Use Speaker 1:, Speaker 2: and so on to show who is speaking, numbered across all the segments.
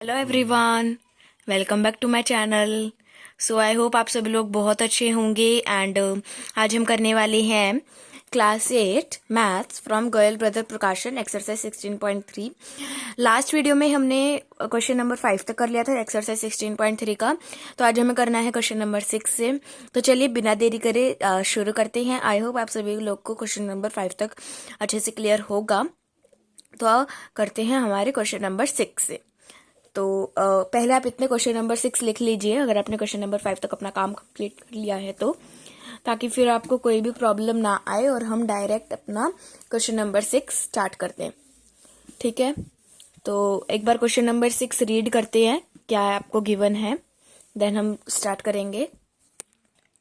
Speaker 1: Hello everyone, welcome back to my channel. So I hope आप सभी लोग बहुत अच्छे होंगे एंड आज हम करने वाले हैं class 8 maths from Goyal brother प्रकाशन एक्सरसाइज 16.3। लास्ट वीडियो में हमने क्वेश्चन नंबर 5 तक कर लिया था एक्सरसाइज 16.3 का। तो आज हमें करना है क्वेश्चन नंबर 6 से। तो चलिए बिना देरी करे शुरू करते हैं। आई होप आप सभी लोग को क्वेश्चन नंबर 5 तक अच्छे से क्लियर होगा। तो करते हैं हमारे क्वेश्चन नंबर 6 से। तो पहले आप इतने क्वेश्चन नंबर 6 लिख लीजिए अगर आपने क्वेश्चन नंबर 5 तक अपना काम कंप्लीट कर लिया है तो, ताकि फिर आपको कोई भी प्रॉब्लम ना आए और हम डायरेक्ट अपना क्वेश्चन नंबर 6 स्टार्ट कर दें। ठीक है, तो एक बार क्वेश्चन नंबर 6 रीड करते हैं क्या आपको गिवन है, देन हम स्टार्ट करेंगे।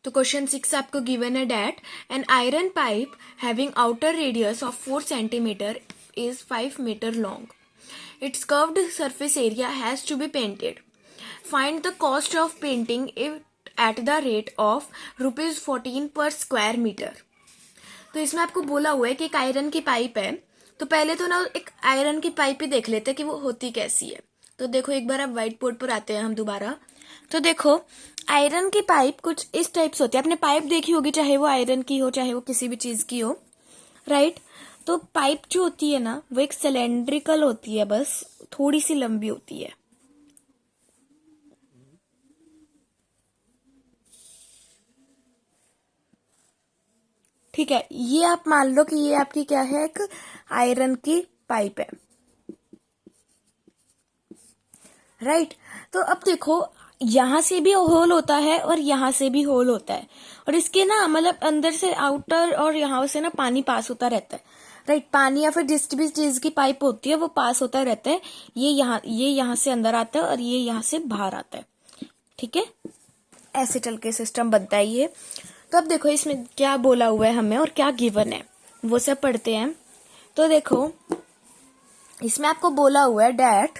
Speaker 1: तो क्वेश्चन 6 आपको गिवन है that an iron pipe having outer radius of 4 centimetre is 5 metre long. Its curved surface area has to be painted. Find the cost of painting it at the rate of ₹14 per square meter. तो इसमें आपको बोला हुआ है कि एक iron की pipe है। तो पहले तो ना एक आयरन की पाइप ही देख लेते हैं कि वो होती कैसी है। तो देखो एक बार आप व्हाइट बोर्ड पर आते हैं हम दोबारा। तो देखो आयरन की पाइप कुछ इस टाइप से होती है। आपने पाइप देखी होगी, चाहे वो आयरन की हो चाहे वो किसी भी चीज की हो, राइट। तो पाइप जो होती है ना वो एक सिलेंड्रिकल होती है, बस थोड़ी सी लंबी होती है। ठीक है, ये आप मान लो कि ये आपकी क्या है, एक आयरन की पाइप है, राइट। तो अब देखो यहां से भी होल होता है और यहां से भी होल होता है, और इसके ना मतलब अंदर से आउटर और यहां से ना पानी पास होता रहता है, राइट। पानी या फिर जिस भी चीज की पाइप होती है वो पास होता रहता है। ये यहाँ से अंदर आता है और ये यहाँ से बाहर आता है। ठीक है, ऐसे चल के सिस्टम बनता है ये। तो अब देखो इसमें क्या बोला हुआ है हमें और क्या गिवन है वो सब पढ़ते हैं। तो देखो इसमें आपको बोला हुआ है that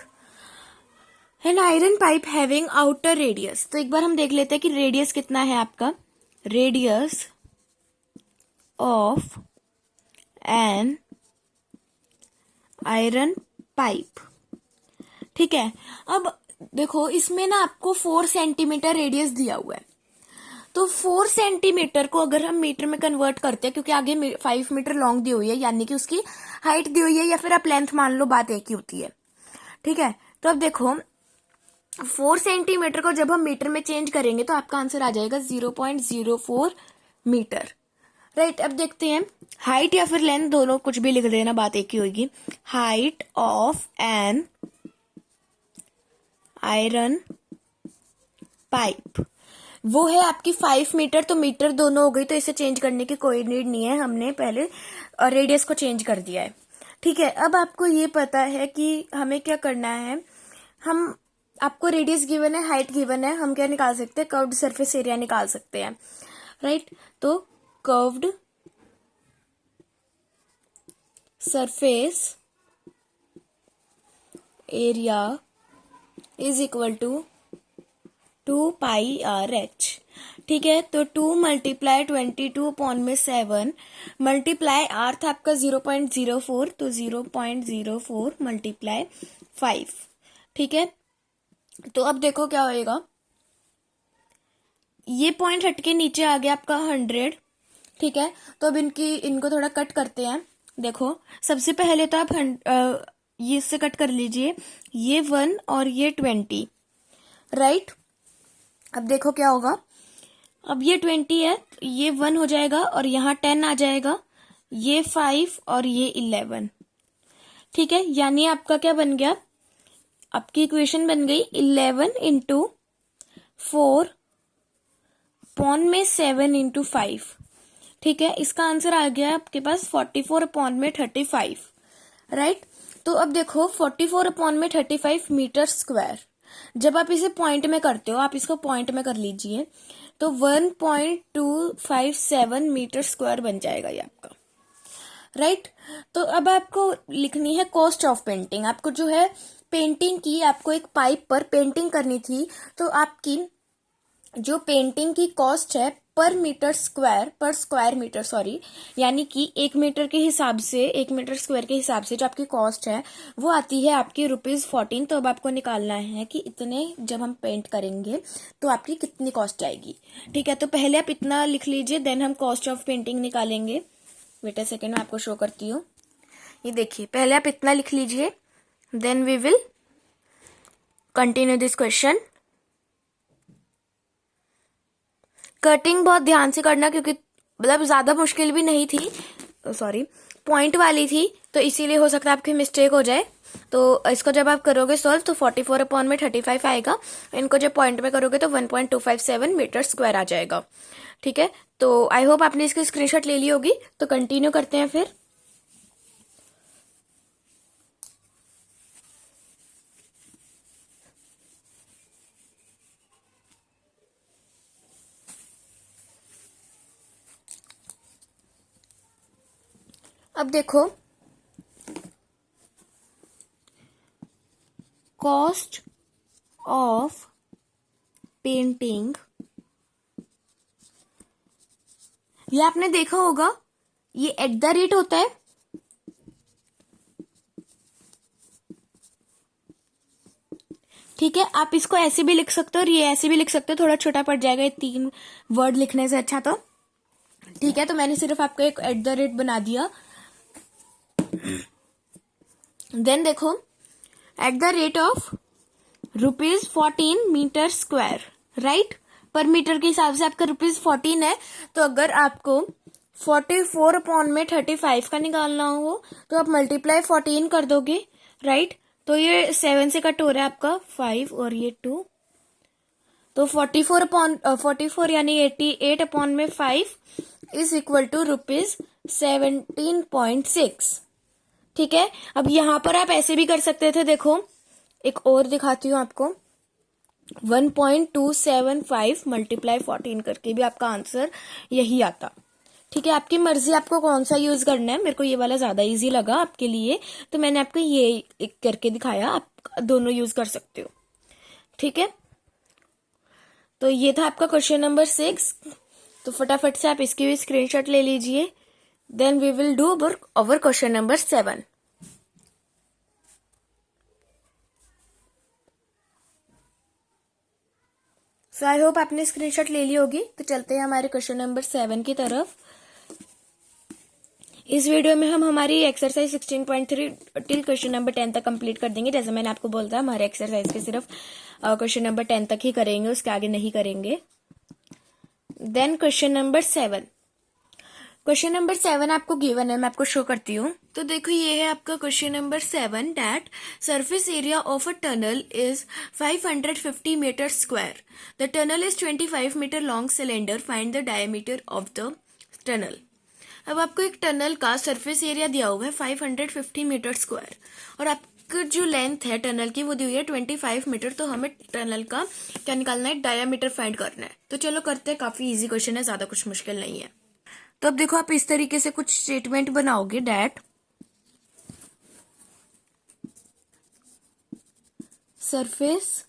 Speaker 1: an iron pipe having outer radius. तो एक बार हम देख लेते हैं कि रेडियस कितना है आपका। Radius of N iron pipe, ठीक है। अब देखो इसमें ना आपको 4 सेंटीमीटर रेडियस दिया हुआ है। तो 4 सेंटीमीटर को अगर हम मीटर में कन्वर्ट करते हैं, क्योंकि आगे 5 मीटर लॉन्ग दी हुई है, यानी कि उसकी हाइट दी हुई है, या फिर आप लेंथ मान लो, बात एक ही होती है। ठीक है, तो अब देखो 4 सेंटीमीटर को जब हम मीटर में चेंज करेंगे तो आपका आंसर आ जाएगा 0.04 मीटर, राइट। अब देखते हैं हाइट या फिर लेंथ, दोनों कुछ भी लिख देना, बात एक ही होगी। Height of N iron pipe वो है आपकी 5 मीटर। तो मीटर दोनों हो गई, तो इसे चेंज करने की कोई नीड नहीं है, हमने पहले रेडियस को चेंज कर दिया है। ठीक है, अब आपको ये पता है कि हमें क्या करना है। हम आपको रेडियस गिवन है, हाइट गिवन है, हम क्या निकाल सकते हैं, कर्व्ड सरफेस एरिया निकाल सकते हैं, राइट। तो curved surface area is equal to 2πRH। ठीक है, तो 2 मल्टीप्लाई 22/7 मल्टीप्लाई आर था आपका 0.04, तो 0.04 मल्टीप्लाई 5। ठीक है, तो अब देखो क्या होएगा, ये पॉइंट हटके नीचे आ गया आपका 100। ठीक है, तो अब इनको थोड़ा कट करते हैं। देखो सबसे पहले तो आप ये इससे कट कर लीजिए, ये 1 और ये 20, राइट। अब देखो क्या होगा, अब ये 20 है, ये 1 हो जाएगा और यहाँ 10 आ जाएगा, ये 5 और ये 11। ठीक है, यानी आपका क्या बन गया, आपकी इक्वेशन बन गई 11 इंटू 4/7 इंटू 5। ठीक है, इसका आंसर आ गया आपके पास 44/35, राइट। तो अब देखो 44/35 मीटर स्क्वायर। जब आप इसे पॉइंट में करते हो, आप इसको पॉइंट में कर लीजिए, तो 1.257 मीटर स्क्वायर बन जाएगा ये आपका, राइट। तो अब आपको लिखनी है कॉस्ट ऑफ पेंटिंग। आपको जो है पेंटिंग की, आपको एक पाइप पर पेंटिंग करनी थी, तो आपकी जो पेंटिंग की कॉस्ट है पर मीटर स्क्वायर, पर स्क्वायर मीटर सॉरी, यानी कि 1 मीटर के हिसाब से, 1 मीटर स्क्वायर के हिसाब से जो आपकी कॉस्ट है वो आती है आपकी ₹14। तो अब आपको निकालना है कि इतने जब हम पेंट करेंगे तो आपकी कितनी कॉस्ट आएगी। ठीक है, तो पहले आप इतना लिख लीजिए, देन हम कॉस्ट ऑफ पेंटिंग निकालेंगे। वेट अ सेकेंड, मैं आपको शो करती हूँ। ये देखिए, पहले आप इतना लिख लीजिए, then we will continue this question. Cutting बहुत ध्यान से करना, क्योंकि मतलब ज्यादा मुश्किल भी नहीं थी, सॉरी पॉइंट वाली थी, तो इसीलिए हो सकता है आपकी मिस्टेक हो जाए। तो इसको जब आप करोगे सॉल्व तो 44/35 आएगा। इनको जब पॉइंट में करोगे तो 1.257 मीटर स्क्वायर आ जाएगा। ठीक है, तो आई होप आपने इसकी स्क्रीनशॉट ले ली होगी। तो कंटिन्यू करते हैं फिर। अब देखो, कॉस्ट ऑफ पेंटिंग, ये आपने देखा होगा, ये एट द रेट होता है। ठीक है, आप इसको ऐसे भी लिख सकते हो और ये ऐसे भी लिख सकते हो, थोड़ा छोटा पड़ जाएगा ये 3 वर्ड लिखने से अच्छा। तो ठीक है, तो मैंने सिर्फ आपको एक एट द रेट बना दिया। देन देखो, at the rate of ₹14 metre square, right, पर मीटर के हिसाब से आपका ₹14 है। तो अगर आपको 44/35 का निकालना हो तो आप मल्टीप्लाई 14 कर दोगे, राइट। तो ये 7 से कट हो रहा है आपका 5 और ये 2, तो 44 यानी 88/5 इज इक्वल टू ₹17.6। ठीक है, अब यहां पर आप ऐसे भी कर सकते थे, देखो एक और दिखाती हूं आपको। 1.275 मल्टीप्लाई 14 करके भी आपका आंसर यही आता। ठीक है, आपकी मर्जी आपको कौन सा यूज करना है। मेरे को ये वाला ज्यादा इजी लगा आपके लिए, तो मैंने आपको ये एक करके दिखाया। आप दोनों यूज कर सकते हो। ठीक है, तो ये था आपका क्वेश्चन नंबर 6। तो फटाफट से आप इसकी भी स्क्रीनशॉट ले लीजिए, then we will do our question number 7। So I hope आपने स्क्रीनशॉट ले ली होगी। तो चलते हैं हमारे क्वेश्चन नंबर 7 की तरफ। इस वीडियो में हम हमारी एक्सरसाइज 16.3 टिल क्वेश्चन नंबर 10 तक कंप्लीट कर देंगे। जैसे मैंने आपको बोला था, हमारे एक्सरसाइज के सिर्फ क्वेश्चन नंबर 10 तक ही करेंगे, उसके आगे नहीं करेंगे। Then question number 7, question number 7 आपको गिवन है, मैं आपको शो करती हूँ। तो देखो, ये है आपका question number 7, that surface area of a tunnel is 550 metre square. The tunnel is 25 metre long cylinder, find the diameter of the tunnel. अब आपको एक टनल का सरफेस एरिया दिया हुआ है 550 मीटर स्क्वायर, और आपकी जो लेंथ है टनल की वो दी हुई है 25 मीटर। तो हमें टनल का क्या निकालना है, डायामीटर फाइंड करना है। तो चलो करते हैं, काफी इजी क्वेश्चन है, ज्यादा कुछ मुश्किल नहीं है। तो अब देखो, आप इस तरीके से कुछ स्टेटमेंट बनाओगे, that surface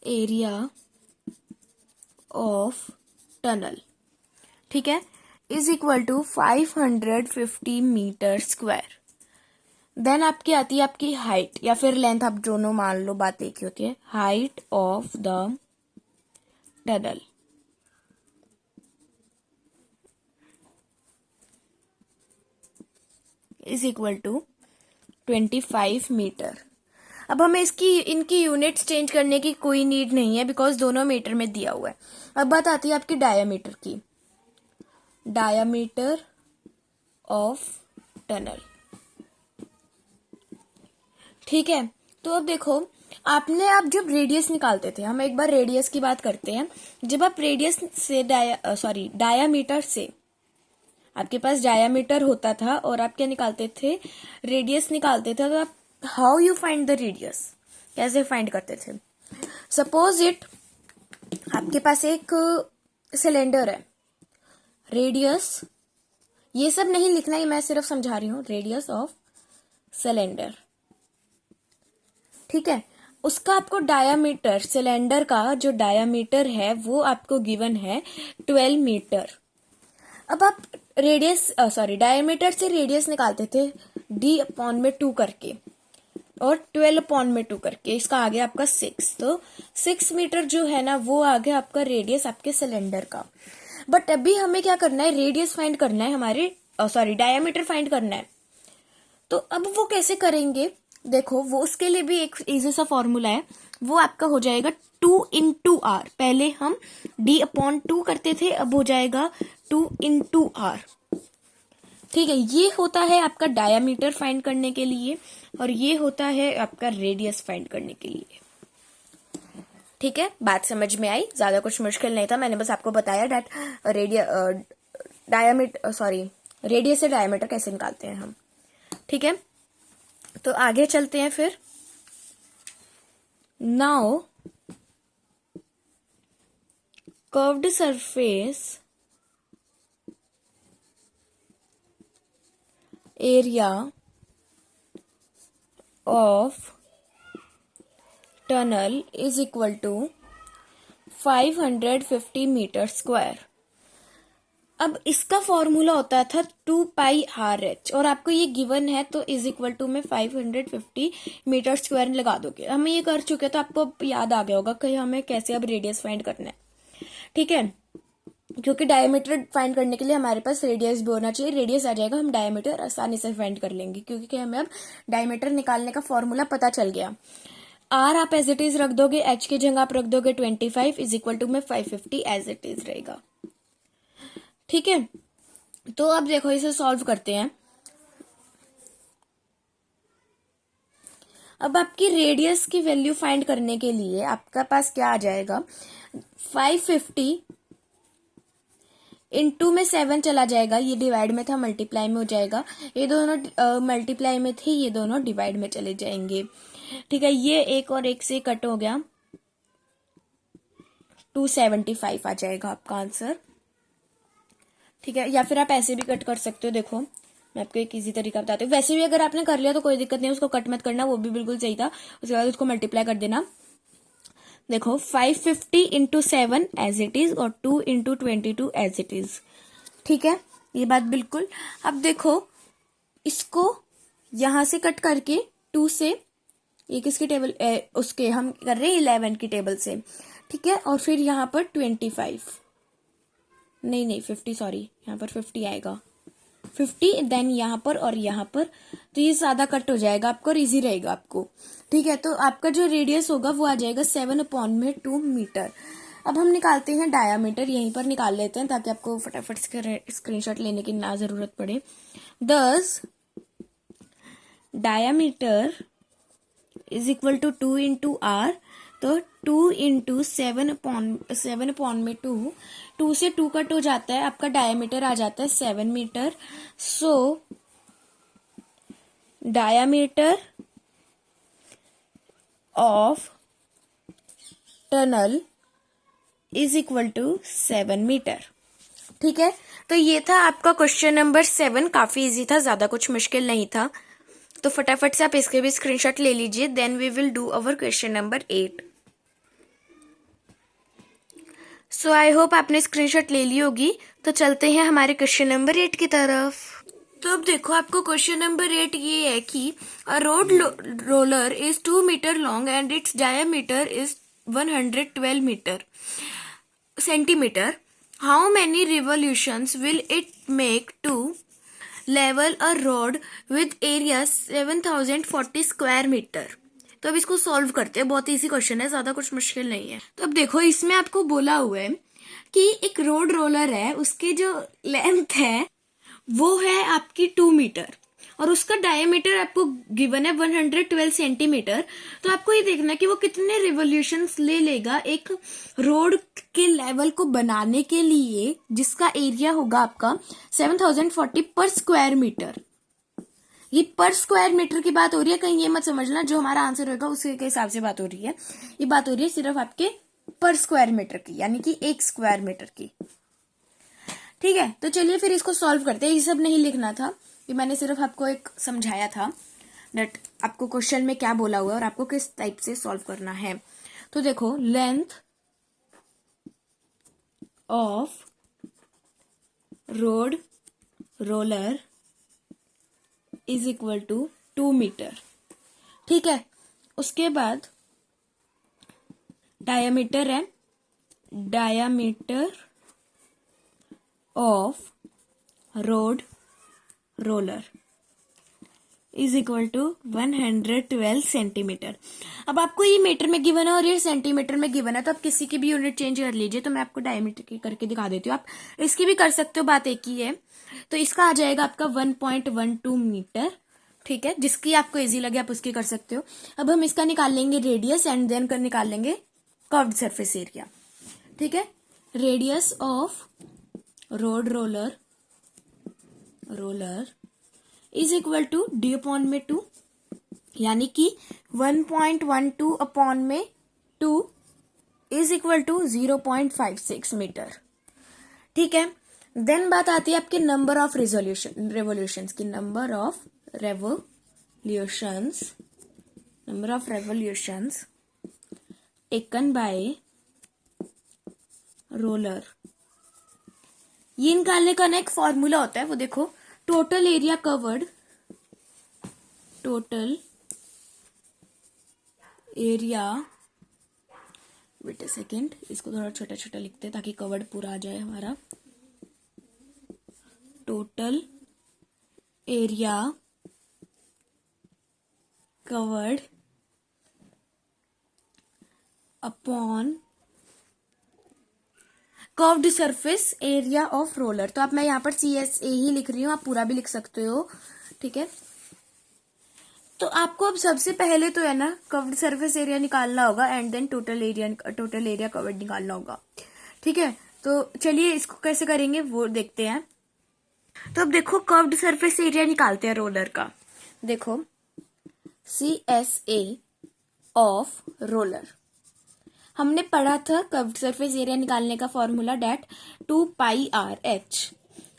Speaker 1: area of tunnel, ठीक है, is equal to 550 metre square. Then आपकी आती है आपकी हाइट या फिर लेंथ, आप दोनों मान लो, बात एक ही होती है। Height of the tunnel is equal to 25 metre. अब हमें इनकी यूनिट्स चेंज करने की कोई नीड नहीं है, बिकॉज दोनों मीटर में दिया हुआ है। अब बात आती है आपकी डायामीटर की, डायामीटर ऑफ टनल। ठीक है, तो अब देखो, आप जब रेडियस निकालते थे, हम एक बार रेडियस की बात करते हैं। जब आप रेडियस से डायामीटर से, आपके पास डायामीटर होता था और आप क्या निकालते थे, रेडियस निकालते थे। तो आप how you find the radius, कैसे फाइंड करते थे। सपोज इट, आपके पास एक सिलेंडर है, रेडियस, ये सब नहीं लिखना है, मैं सिर्फ समझा रही हूं, रेडियस ऑफ सिलेंडर। ठीक है, उसका आपको डायामीटर, सिलेंडर का जो डायामीटर है वो आपको गिवन है 12 मीटर। अब आप रेडियस डायमीटर से रेडियस निकालते थे d/2 करके और 12/2 करके, इसका आ गया आपका 6। तो 6 मीटर जो है ना वो आ गया आपका रेडियस आपके सिलेंडर का। बट अभी हमें क्या करना है, रेडियस फाइंड करना है, हमारे डायमीटर फाइंड करना है। तो अब वो कैसे करेंगे, देखो वो उसके लिए भी एक इजी सा फॉर्मूला है, वो आपका हो जाएगा 2 × r। पहले हम d/2 करते थे, अब हो जाएगा 2 × r। ठीक है, ये होता है आपका डायामीटर फाइंड करने के लिए और ये होता है आपका रेडियस फाइंड करने के लिए। ठीक है, बात समझ में आई, ज्यादा कुछ मुश्किल नहीं था, मैंने बस आपको बताया डेट रेडियस से डायमीटर कैसे निकालते हैं हम। ठीक है, तो आगे चलते हैं फिर। Now curved surface area of tunnel is equal to 550 metre square. अब इसका फॉर्मूला होता था 2πr/h और आपको ये गिवन है, तो इज इक्वल टू में 550 मीटर स्क्वायर लगा दोगे। हम ये कर चुके हैं तो आपको याद आ गया होगा कि हमें कैसे अब रेडियस फाइंड करना है। ठीक है, क्योंकि डायमीटर फाइंड करने के लिए हमारे पास रेडियस भी होना चाहिए, रेडियस आ जाएगा, हम डायमीटर आसानी से फाइंड कर लेंगे क्योंकि हमें अब डायमीटर निकालने का फॉर्मूला पता चल गया। आर आप एज इट इज रख दोगे, एच की जगह आप रख दोगे 25 इज इक्वल टू में 550 एज इट इज रहेगा। ठीक है, तो अब देखो इसे सॉल्व करते हैं। अब आपकी रेडियस की वैल्यू फाइंड करने के लिए आपका पास क्या आ जाएगा, 550 इंटू में 7 चला जाएगा, ये डिवाइड में था मल्टीप्लाई में हो जाएगा, ये दोनों मल्टीप्लाई में थे, ये दोनों डिवाइड में चले जाएंगे। ठीक है, ये एक और एक से कट हो गया, 275 आ जाएगा आपका आंसर। ठीक है, या फिर आप ऐसे भी कट कर सकते हो, देखो मैं आपको एक इजी तरीका बताती हूँ। वैसे भी अगर आपने कर लिया तो कोई दिक्कत नहीं, उसको कट मत करना, वो भी बिल्कुल सही था। उसके बाद उसको मल्टीप्लाई कर देना। देखो 550 इंटू 7 एज इट इज और 2 इंटू 22 एज इट इज। ठीक है, ये बात बिल्कुल। अब देखो इसको यहां से कट करके 2 से, ये किसकी टेबल उसके हम कर रहे हैं 11 की टेबल से। ठीक है, और फिर यहाँ पर 25 नहीं 50, सॉरी यहाँ पर 50 आएगा, 50 देन यहाँ पर और यहाँ पर, तो ये ज्यादा कट हो जाएगा आपको और इजी रहेगा आपको। ठीक है, तो आपका जो रेडियस होगा वो आ जाएगा 7/2 मीटर। अब हम निकालते हैं डायामीटर, यहीं पर निकाल लेते हैं ताकि आपको फटाफट स्क्रीनशॉट लेने की ना जरूरत पड़े। Thus diameter is equal to 2 into R, तो 2 इंटू 7/2, 2 से 2 कट हो जाता है, आपका डायामीटर आ जाता है 7 metre. So diameter of tunnel is equal to 7 metre. ठीक है, तो ये था आपका क्वेश्चन नंबर 7, काफी इजी था, ज्यादा कुछ मुश्किल नहीं था। तो फटाफट से आप इसके भी स्क्रीनशॉट ले लीजिए, then we will do our question number 8। So I hope आपने स्क्रीनशॉट ले ली होगी। तो चलते हैं हमारे क्वेश्चन नंबर 8 की तरफ। तो अब देखो आपको क्वेश्चन नंबर 8 ये है कि a road roller is 2 metre long and its diameter is 112 metre centimetre. How many revolutions will it make to level a road with area 7040 square metre. तो अब इसको सॉल्व करते हैं, बहुत इजी क्वेश्चन है, ज्यादा कुछ मुश्किल नहीं है। तो अब देखो इसमें आपको बोला हुआ है कि एक रोड रोलर है, उसकी जो लेंथ है वो है आपकी 2 मीटर और उसका डायमीटर आपको गिवन है 112 सेंटीमीटर। तो आपको ये देखना है कि वो कितने रिवोल्यूशंस ले लेगा एक रोड के लेवल को बनाने के लिए, जिसका एरिया होगा आपका 7040 पर स्क्वायर मीटर। ये पर स्क्वायर मीटर की बात हो रही है, कहीं ये मत समझना जो हमारा आंसर होगा उसी के हिसाब से बात हो रही है। ये बात हो रही है सिर्फ आपके पर स्क्वायर मीटर की, यानी कि 1 स्क्वायर मीटर की। ठीक है, तो चलिए फिर इसको सॉल्व करते हैं। ये सब नहीं लिखना था, ये मैंने सिर्फ आपको एक समझाया था दैट आपको क्वेश्चन में क्या बोला हुआ है और आपको किस टाइप से सॉल्व करना है। तो देखो, length of road roller is equal to 2 metre. ठीक है, उसके बाद डायामीटर है, diameter of road roller is equal to 112 centimetre. अब आपको ये मीटर में गिवन है और ये सेंटीमीटर में गिवन है, तो आप किसी की भी यूनिट चेंज कर लीजिए। तो मैं आपको डायमीटर की करके दिखा देती हूँ, आप इसकी भी कर सकते हो, बात एक ही है। तो इसका आ जाएगा आपका 1.12 मीटर। ठीक है, जिसकी आपको इजी लगे आप उसकी कर सकते हो। अब हम इसका निकाल लेंगे रेडियस एंड देन कर निकाल लेंगे कर्व्ड सरफेस एरिया। ठीक है, radius of road roller is equal to D upon में 2, यानी कि 1.12 अपॉन में 2 इज इक्वल टू 0.56 मीटर। ठीक है, देन बात आती है आपके नंबर ऑफ रेवोल्यूशंस की। Number of revolutions taken by roller, ये निकालने का ना एक फॉर्मूला होता है, वो देखो, total area covered, wait a second, इसको थोड़ा छोटा छोटा लिखते हैं ताकि कवर्ड पूरा आ जाए हमारा। Total area covered upon curved surface area of roller. तो अब मैं यहाँ पर CSA ही लिख रही हूँ, आप पूरा भी लिख सकते हो। ठीक है, तो आपको अब सबसे पहले तो है ना कर्व्ड सरफेस एरिया निकालना होगा and then total area covered निकालना होगा। ठीक है, तो चलिए इसको कैसे करेंगे वो देखते हैं। तो अब देखो, कर्व्ड सरफेस एरिया निकालते हैं रोलर का। देखो, CSA ऑफ रोलर हमने पढ़ा था, कर्व्ड सरफेस एरिया निकालने का फॉर्मूला डेट 2πRH।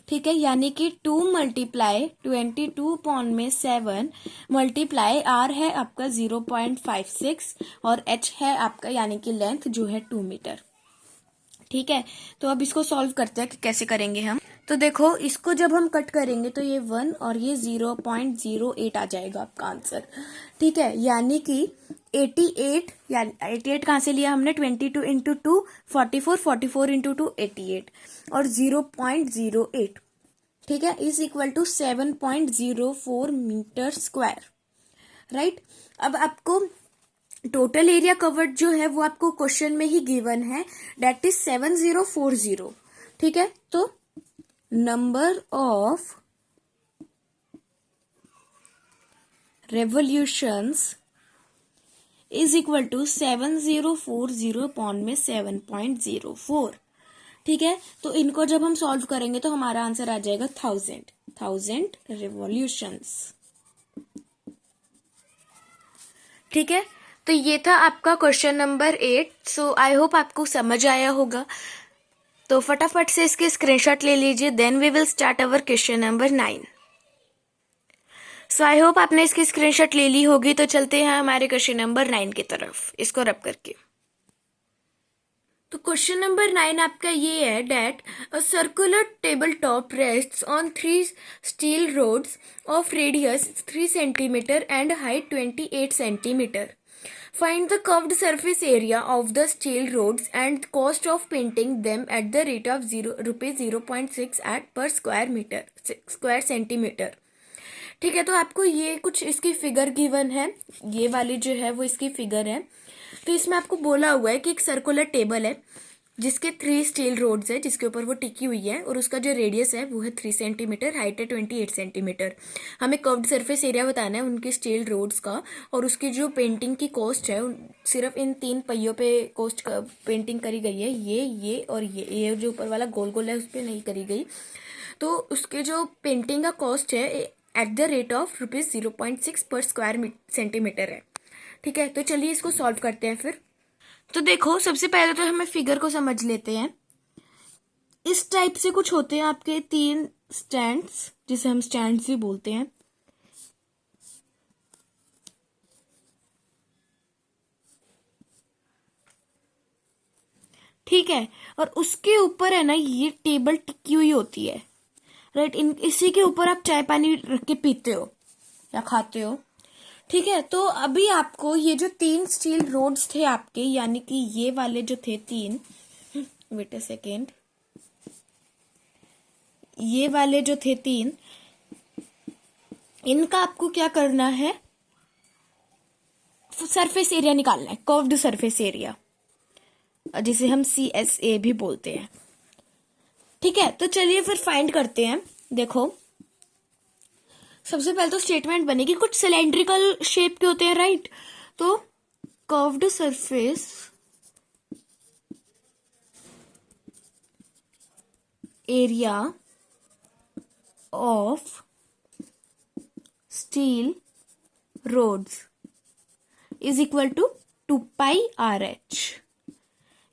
Speaker 1: ठीक है, यानी कि 2 मल्टीप्लाई 22 अपॉन में 7 मल्टीप्लाई R है आपका 0.56 और H है आपका यानी कि लेंथ जो है 2 मीटर। ठीक है, तो अब इसको सॉल्व करते हैं कि कैसे करेंगे हम। तो देखो, इसको जब हम कट करेंगे तो ये 1 और ये 0.08 आ जाएगा आपका आंसर। ठीक है, यानी कि 88, यानी 88 कहाँ से लिया हमने, 22 इंटू 2 44, 44 इंटू 2 88 और 0.08। ठीक है, is equal to 7.04 metre square. Right, अब आपको टोटल एरिया कवर्ड जो है वो आपको क्वेश्चन में ही गिवन है, डेट इज 7040। ठीक है, तो number of revolutions is equal to 7040 upon में 7.04। ठीक है, तो इनको जब हम सॉल्व करेंगे तो हमारा आंसर आ जाएगा 1000 रेवोल्यूशंस। ठीक है, तो ये था आपका question number 8। So I hope आपको समझ आया होगा। तो फटाफट से इसके स्क्रीनशॉट ले लीजिए, then we will start our question number 9। So I hope आपने इसकी स्क्रीनशॉट ले ली होगी। तो चलते हैं हमारे क्वेश्चन नंबर 9 की तरफ, इसको रब करके। तो क्वेश्चन नंबर 9 आपका ये है, that a circular table top rests on 3 steel rods of radius 3 centimetre and height 28 centimetre. Find the curved surface area of the steel rods and cost of painting them at the rate of rupees 0.6 at per square centimeter। ठीक है, तो आपको ये कुछ इसकी figure given है, ये वाली जो है वो इसकी फिगर है। तो इसमें आपको बोला हुआ है कि एक सर्कुलर टेबल है जिसके 3 स्टील रोड्स है, जिसके ऊपर वो टिकी हुई है और उसका जो रेडियस है वो है 3 सेंटीमीटर, हाइट है 28 सेंटीमीटर। हमें कर्व्ड सरफेस एरिया बताना है उनकी स्टील रोड्स का, और उसकी जो पेंटिंग की कॉस्ट है, सिर्फ इन 3 पहियों पे कॉस्ट पेंटिंग करी गई है, ये और ये जो ऊपर वाला गोल गोल है उस पर नहीं करी गई। तो उसके जो पेंटिंग का कॉस्ट है eight the rate of rupees 0.6 पर स्क्वायर सेंटीमीटर है। ठीक है, तो चलिए इसको सॉल्व करते हैं फिर। तो देखो, सबसे पहले तो हमें फिगर को समझ लेते हैं। इस टाइप से कुछ होते हैं आपके 3 स्टैंड्स, जिसे हम स्टैंड्स भी बोलते हैं। ठीक है, और उसके ऊपर है ना ये टेबल टिकी हुई होती है, राइट। इसी के ऊपर आप चाय पानी रख के पीते हो या खाते हो, ठीक है। तो अभी आपको ये जो 3 स्टील रोड्स थे आपके, यानी कि ये वाले जो थे 3, वेट अ सेकेंड, ये वाले जो थे 3, इनका आपको क्या करना है, सरफेस एरिया निकालना है, कर्व्ड सरफेस एरिया, जिसे हम CSA भी बोलते हैं, ठीक है। तो चलिए फिर फाइंड करते हैं। देखो, सबसे पहले तो स्टेटमेंट बनेगी, कुछ सिलेंड्रिकल शेप के होते हैं, राइट। तो curved surface area of steel rods is equal to 2πRH,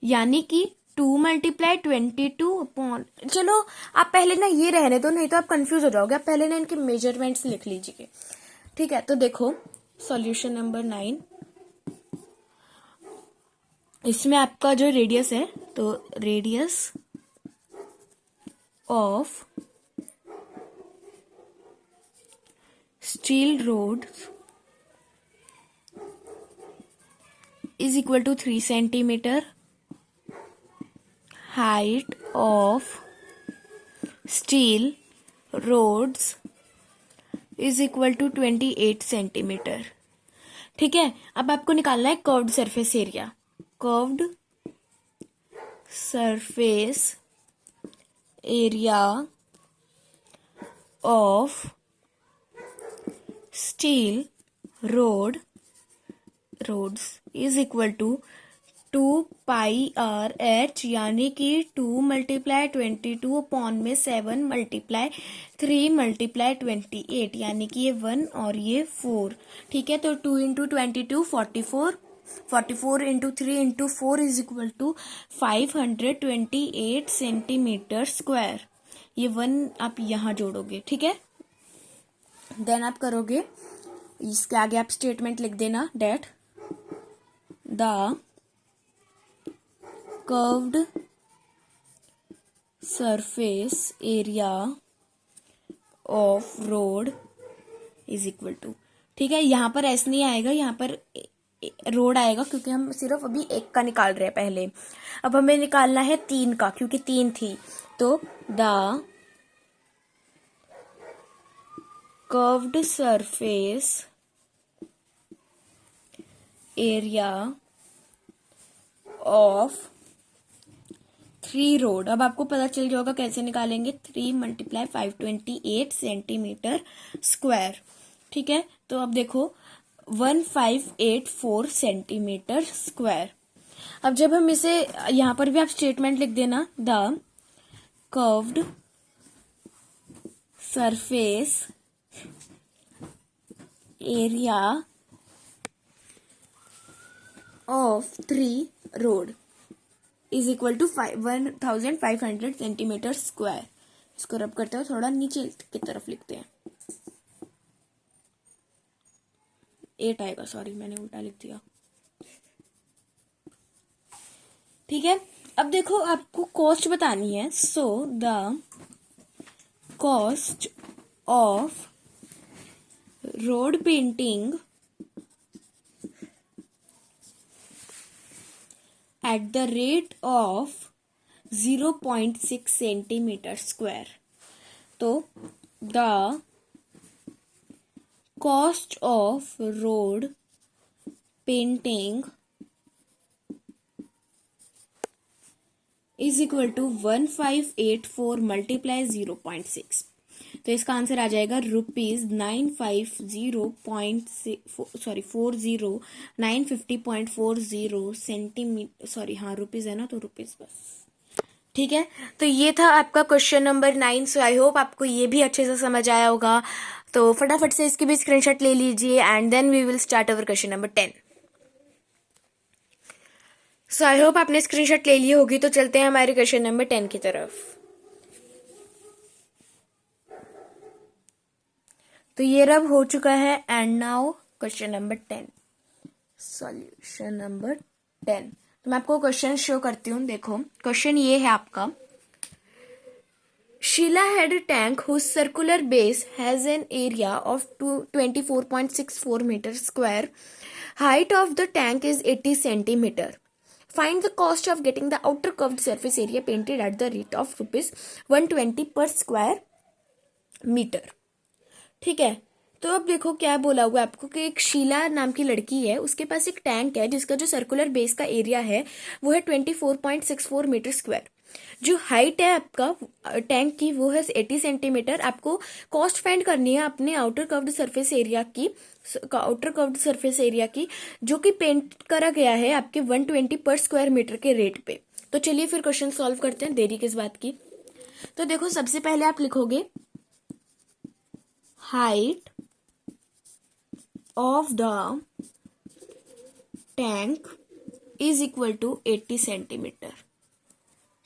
Speaker 1: यानी कि 2 × 22 चलो आप पहले ना ये रहने दो, नहीं तो आप कंफ्यूज हो जाओगे। आप पहले ना इनके मेजरमेंट्स लिख लीजिए, ठीक है। तो देखो सॉल्यूशन नंबर 9, इसमें आपका जो रेडियस है, तो radius of steel rod is equal to 3 centimetre, height of steel rods is equal to 28 centimetre, ठीक है। अब आपको निकालना है curved surface area, curved surface area of steel rods is equal to 2πRH, यानी कि 2 × 22 अपॉन में 7 × 3 × 28, यानी कि ये 1 और ये 4, ठीक है। तो 2 × 22 44, 44 × 3 × 4 is equal to 528 centimetre square. ये 1 आप यहाँ जोड़ोगे, ठीक है। देन आप करोगे, इसके आगे आप स्टेटमेंट लिख देना, that the curved surface area of rod is equal to, ठीक है। यहाँ पर एस नहीं आएगा, यहाँ पर रोड आएगा, क्योंकि हम सिर्फ अभी एक का निकाल रहे हैं पहले। अब हमें निकालना है 3 का, क्योंकि 3 थी। तो the curved surface area of 3 road, अब आपको पता चल जाएगा कैसे निकालेंगे, 3 × 528 सेंटीमीटर स्क्वायर, ठीक है। तो अब देखो 1584 सेंटीमीटर स्क्वायर। अब जब हम इसे, यहां पर भी आप स्टेटमेंट लिख देना, the curved surface area of 3 rod is equal to 1500 centimetre square. इसको रब करते हो, थोड़ा नीचे की तरफ लिखते हैं, 8 आएगा, सॉरी मैंने उल्टा लिख दिया, ठीक है। अब देखो आपको कॉस्ट बतानी है। So the cost of road painting at the rate of 0.6 centimetre square. तो the cost of road painting is equal to 1584 × 0.6। तो इसका आंसर आ जाएगा ₹950.40 सेंटीमीटर, सॉरी हाँ रुपीज है ना, तो रुपीज बस, ठीक है। तो ये था आपका question number 9। So I hope आपको ये भी अच्छे से समझ आया होगा। तो फटाफट से इसकी भी स्क्रीनशॉट ले लीजिए and then we will start our question number 10। So I hope आपने स्क्रीनशॉट ले ली होगी। तो चलते हैं हमारे क्वेश्चन नंबर 10 की तरफ। तो ये रब हो चुका है and now question number 10, solution number 10। तो मैं आपको क्वेश्चन शो करती हूँ। देखो क्वेश्चन ये है आपका, Sheila had a tank whose circular base has an area of 24.64 meters square. Height of the tank is 80 centimeter. Find the cost of getting the outer curved surface area painted at the rate of rupees 120 per square meter. ठीक है, तो अब देखो क्या बोला हुआ आपको कि एक शीला नाम की लड़की है, उसके पास एक टैंक है जिसका जो सर्कुलर बेस का एरिया है वो है 24.64 मीटर स्क्वायर। जो हाइट है आपका टैंक की वो है 80 सेंटीमीटर। आपको कॉस्ट फाइंड करनी है अपने आउटर कर्व्ड सरफेस एरिया की, जो कि पेंट करा गया है आपके 120 पर स्क्वायर मीटर के रेट पे। तो चलिए फिर क्वेश्चन सॉल्व करते हैं, देरी किस बात की। तो देखो सबसे पहले आप लिखोगे height of the tank is equal to 80 centimetre.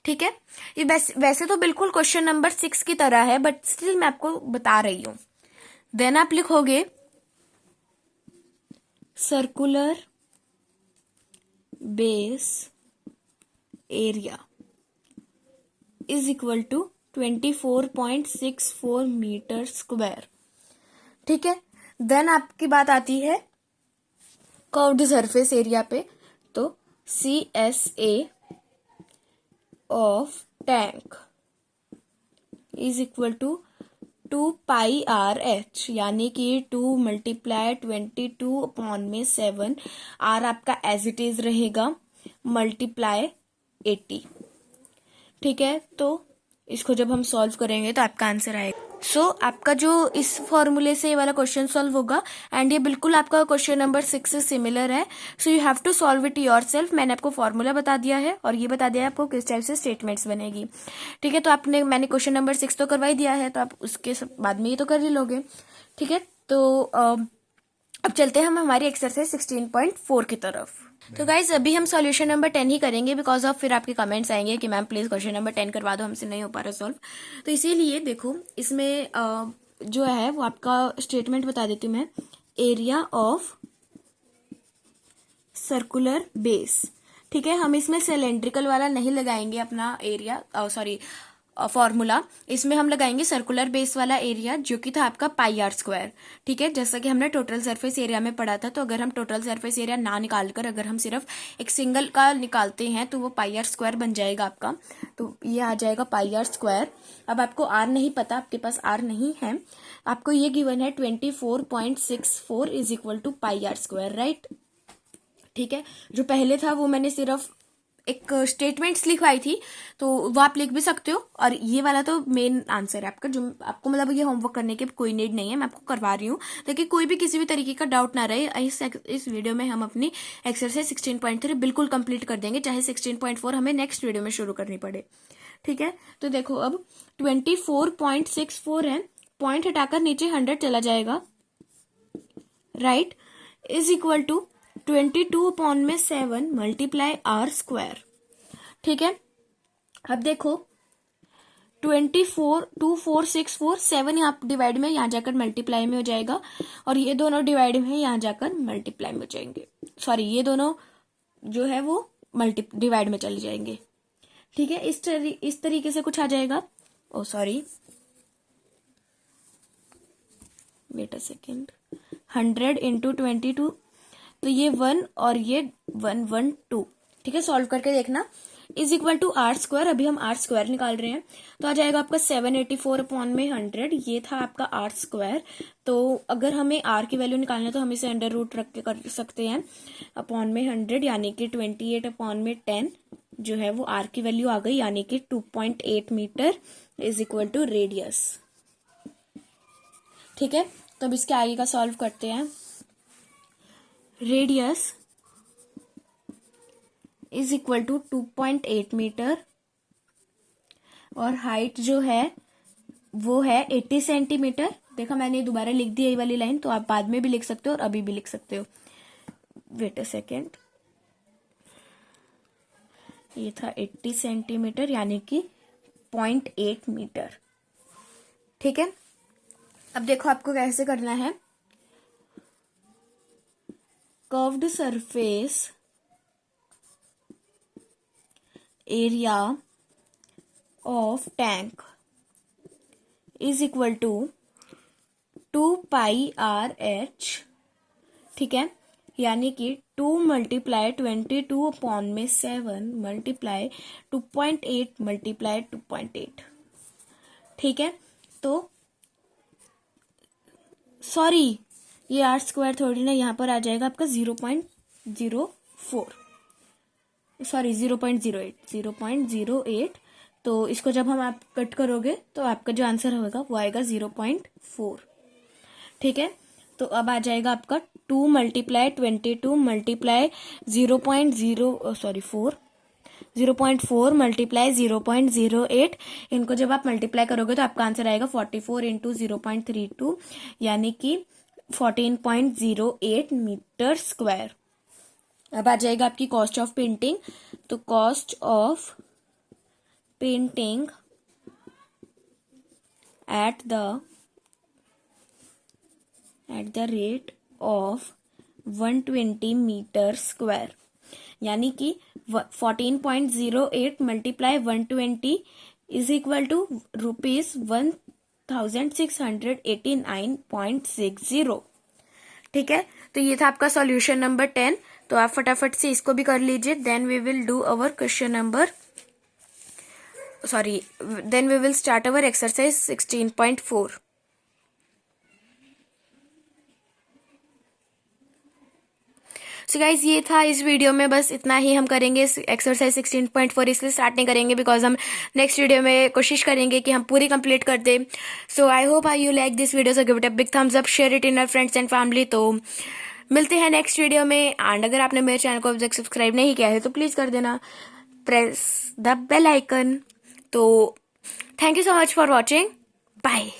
Speaker 1: ठीक है, ये वैसे तो बिल्कुल क्वेश्चन नंबर 6 की तरह है, बट स्टिल मैं आपको बता रही हूं। देन आप लिखोगे circular base area is equal to 24.64 metre square. ठीक है, देन आपकी बात आती है कर्व्ड सरफेस एरिया पे, तो CSA of tank is equal to 2 pi RH, यानी कि 2 मल्टीप्लाई 22/7। R आपका एज इट इज रहेगा मल्टीप्लाई 80। ठीक है, तो इसको जब हम सॉल्व करेंगे तो आपका आंसर आएगा। सो आपका जो इस फॉर्मूले से ये वाला क्वेश्चन सॉल्व होगा, एंड ये बिल्कुल आपका क्वेश्चन नंबर 6 से सिमिलर है। So you have to solve it yourself. मैंने आपको फॉर्मूला बता दिया है और ये बता दिया है आपको किस टाइप से स्टेटमेंट्स बनेगी। ठीक है, तो मैंने क्वेश्चन नंबर 6 तो करवा ही दिया है, तो आप उसके बाद में ये तो कर ही लोगे। ठीक है, तो अब चलते हैं हम हमारी एक्सरसाइज 16.4 की तरफ। तो गाइज अभी हम सॉल्यूशन नंबर 10 ही करेंगे, बिकॉज ऑफ फिर आपके कमेंट्स आएंगे कि मैम प्लीज क्वेश्चन नंबर 10 करवा दो, हमसे नहीं हो पा रहा सॉल्व। तो इसीलिए देखो इसमें जो है वो आपका स्टेटमेंट बता देती हूँ मैं। Area of circular base. ठीक है, हम इसमें सिलेंड्रिकल वाला नहीं लगाएंगे अपना एरिया, फॉर्मूला। इसमें हम लगाएंगे सर्कुलर बेस वाला एरिया, जो कि था आपका पाई आर स्क्वायर। ठीक है, जैसा कि हमने टोटल सरफेस एरिया में पढ़ा था। तो अगर हम टोटल सरफेस एरिया ना निकालकर अगर हम सिर्फ एक सिंगल का निकालते हैं तो वो पाई आर स्क्वायर बन जाएगा आपका। तो ये आ जाएगा पाई आर स्क्वायर। अब आपको आर नहीं पता, आपके पास आर नहीं है, आपको ये गिवन है 24.64 is equal to pi R square, right. ठीक है, जो पहले था वो मैंने सिर्फ एक स्टेटमेंट्स लिखवाई थी, तो वो आप लिख भी सकते हो। और ये वाला तो मेन आंसर है आपका, जो आपको मतलब ये होमवर्क करने की कोई नीड नहीं है, मैं आपको करवा रही हूँ ताकि कोई भी किसी भी तरीके का डाउट ना रहे। इस वीडियो में हम अपनी एक्सरसाइज 16.3 बिल्कुल कंप्लीट कर देंगे, चाहे 16.4 हमें नेक्स्ट वीडियो में शुरू करनी पड़े। ठीक है, तो देखो अब 24.64 है, पॉइंट हटाकर नीचे 100 चला जाएगा, right, is equal to 22/7 multiply R square. ठीक है, अब देखो 24 7 यहाँ डिवाइड में, यहाँ जाकर मल्टीप्लाई में हो जाएगा, और ये दोनों डिवाइड में यहाँ जाकर मल्टीप्लाई में हो जाएंगे। सॉरी, ये दोनों जो है वो डिवाइड में चले जाएंगे। ठीक है, इस तरीके से कुछ आ जाएगा। Oh sorry, wait a second, 100 into 22, तो ये 1 और ये 112। ठीक है, सॉल्व करके देखना। Is equal to R square, अभी हम आर स्क्वायर निकाल रहे हैं, तो आ जाएगा आपका 784/100। ये था आपका आर स्क्वायर। तो अगर हमें आर की वैल्यू निकालना है तो हम इसे अंडर रूट रख के कर सकते हैं अपॉन में 100, यानी कि 28/10 जो है वो आर की वैल्यू आ गई, यानी कि 2.8 metre is equal to radius. ठीक है, तो अब इसके आगे का सॉल्व करते हैं। Radius is equal to 2.8 metre और हाइट जो है वो है 80 सेंटीमीटर। देखा, मैंने दोबारा लिख दी ये वाली लाइन, तो आप बाद में भी लिख सकते हो और अभी भी लिख सकते हो। वेट अ सेकेंड, ये था 80 सेंटीमीटर यानी कि 0.8 मीटर। ठीक है, अब देखो आपको कैसे करना है। Curved surface area of tank is equal to 2πRH, ठीक है, यानी कि 2 मल्टीप्लाई 22/7 मल्टीप्लाई 2.8 मल्टीप्लाई 2.8, ठीक है। तो सॉरी, ये R² थोड़ी ना, यहाँ पर आ जाएगा आपका 0.04, सॉरी 0.08। तो इसको जब हम आप कट करोगे तो आपका जो आंसर होगा वो आएगा 0.4, ठीक है। तो अब आ जाएगा आपका 2 मल्टीप्लाई 22 मल्टीप्लाई 0.4 मल्टीप्लाई 0.08। इनको जब आप मल्टीप्लाई करोगे तो आपका आंसर आएगा 44 इंटू 0.32, यानी कि 14.08 मीटर स्क्वायर। अब आ जाएगा आपकी कॉस्ट ऑफ पेंटिंग। तो cost of painting at the rate of 120 metre square, यानी कि 14.08 मल्टीप्लाई 120 इज इक्वल टू ₹1689.60, ठीक है। तो ये था आपका सॉल्यूशन नंबर 10। तो आप फटाफट से इसको भी कर लीजिए। Then we will start our exercise 16.4। So guys, ये था इस वीडियो में, बस इतना ही हम करेंगे। एक्सरसाइज 16.4 इसलिए स्टार्ट नहीं करेंगे बिकॉज हम नेक्स्ट वीडियो में कोशिश करेंगे कि हम पूरी कंप्लीट कर दें। So I hope you like this video, so give it a big thumbs up, share it in your friends and family. तो मिलते हैं नेक्स्ट वीडियो में। एंड अगर आपने मेरे चैनल को अभी तक सब्सक्राइब नहीं किया है तो प्लीज कर देना, प्रेस द बेल आइकन। तो thank you so much for watching, bye.